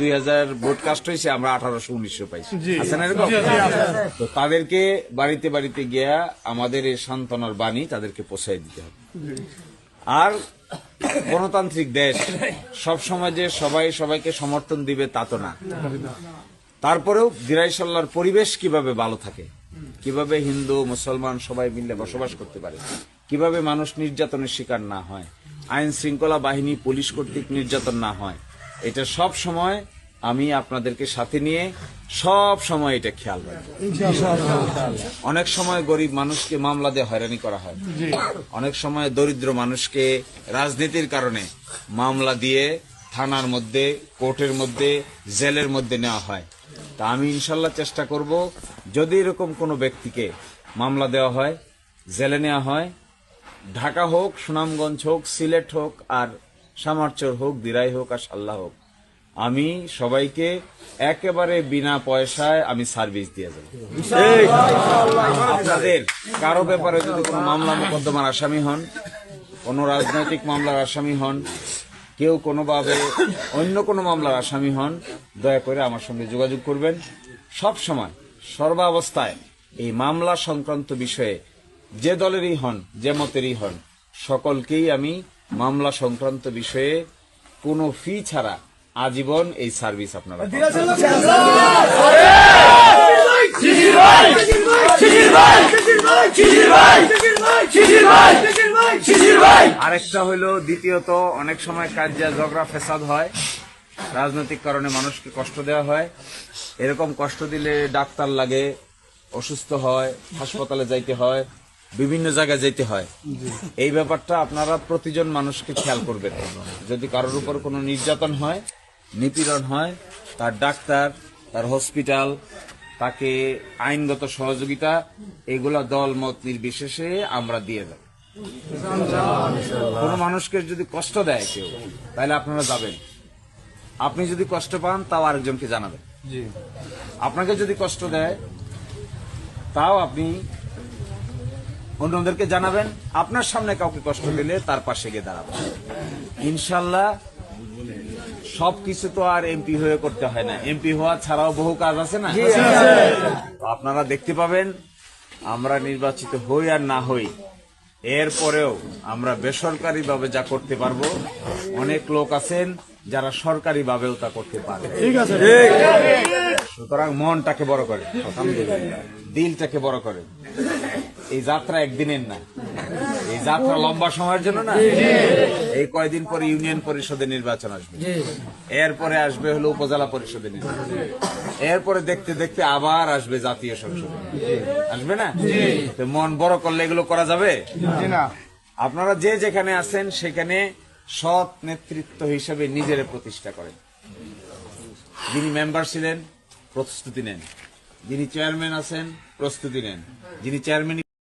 2000 broadcast হয়েছে, আমরা 1800-1900 পাইছি। আছে না এরকম? তো তাদেরকে বাড়িতে বাড়িতে গিয়া আমাদের এই সান্ত্বনার বাণী তাদেরকে পৌঁছাই দিতে হবে। আর গণতান্ত্রিক দেশ সব সময় যে সবাই সবাইকে সমর্থন দিবে তা তো না। তারপরেও দিরাইশাল্লাহর পরিবেশ কিভাবে ভালো থাকে, কিভাবে হিন্দু মুসলমান সবাই মিলে বসবাস করতে পারে, কিভাবে মানুষ নির্যাতনের শিকার না হয়, আইন শৃঙ্খলা বাহিনী পুলিশ কর্তৃক নির্যাতন না হয়, এটা সব সময় আমি আপনাদেরকে সাথে নিয়ে সব সময় এটা খেয়াল রাখবো। অনেক সময় গরিব মানুষকে মামলা দিয়ে হয়রানি করা হয়, অনেক সময় দরিদ্র মানুষকে রাজনীতির কারণে মামলা দিয়ে থানার মধ্যে, কোর্টের মধ্যে, জেলের মধ্যে নেওয়া হয়। তা আমি ইনশাল্লাহ চেষ্টা করব, যদি এরকম কোনো ব্যক্তিকে মামলা দেওয়া হয়, জেলে নেওয়া হয়, ঢাকা হোক, সুনামগঞ্জ হোক, সিলেট হোক, আর সামারচর হোক, দিরাই হোক, আর সাল্লাহ হোক, আমি সবাইকে একেবারে বিনা পয়সায় আমি সার্ভিস দিয়ে যাব। আপনাদের কারো ব্যাপারে যদি কোনো মামলা মোকদ্দমার আসামি হন, কোনো রাজনৈতিক মামলার আসামি হন, কেউ কোনোভাবে অন্য কোনো মামলার আসামি হন, দয়া করে আমার সঙ্গে যোগাযোগ করবেন। সব সময় সর্বাবস্থায় এই মামলা সংক্রান্ত বিষয়ে যে দলেরই হন, যে মতেরই হন, সকলকেই আমি মামলা সংক্রান্ত বিষয়ে কোনো ফি ছাড়া আজীবন এই সার্ভিস আপনারা আরেকটা হইলো, দ্বিতীয়ত অনেক সময় কাজিয়া ঝগড়া ফেসাদ হয়, রাজনৈতিক কারণে মানুষকে কষ্ট দেওয়া হয়। এরকম কষ্ট দিলে ডাক্তার লাগে, অসুস্থ হয়, হাসপাতালে যাইতে হয়, বিভিন্ন জায়গায় যেতে হয়। এই ব্যাপারটা আপনারা প্রতিজন মানুষকে খেয়াল করবেন। যদি কারোর উপর কোনো নির্যাতন হয়, নিপীড়ন হয়, তার ডাক্তার, তার হসপিটাল, তাকে আইনগত সহযোগিতা, এগুলা দল মত নির্বিশেষে আমরা দিয়ে দেব। কোনো মানুষকে যদি কষ্ট দেয় কেউ, তাহলে আপনারা যাবেন। আপনি যদি কষ্ট পান, তাও আরেকজনকে জানাবেন। আপনাকে যদি কষ্ট দেয়, তাও আপনি অন্যদেরকে জানাবেন। আপনার সামনে কাউকে কষ্ট দিলে তার পাশে গিয়ে দাঁড়াবেন। ইনশাল্লাহ সবকিছু তো আর এমপি হয়ে করতে হয় না, এমপি হওয়া ছাড়াও বহু কাজ আছে না। আপনারা দেখতে পাবেন, আমরা নির্বাচিত হই আর না হই, এরপরেও আমরা বেসরকারি ভাবে যা করতে পারবো, অনেক লোক আছেন যারা সরকারি ভাবেও তা করতে পারে। সুতরাং মনটাকে বড় করে, দিলটাকে বড় করে। এই যাত্রা একদিনের না, এই যাত্রা লম্বা সময়ের জন্য না। এই কয়দিন পরে ইউনিয়ন পরিষদের নির্বাচন আসবে, এরপরে আসবে হলো উপজেলা পরিষদের নির্বাচন, এরপরে দেখতে দেখতে আবার আসবে জাতীয় সংসদে, আসবে না? তো মন বড় করলে এগুলো করা যাবে না। আপনারা যে যেখানে আছেন সেখানে সৎ নেতৃত্ব হিসেবে নিজের প্রতিষ্ঠা করেন। যিনি মেম্বার ছিলেন, প্রস্তুতি নেন। যিনি চেয়ারম্যান আছেন, প্রস্তুতি নেন। যিনি চেয়ারম্যান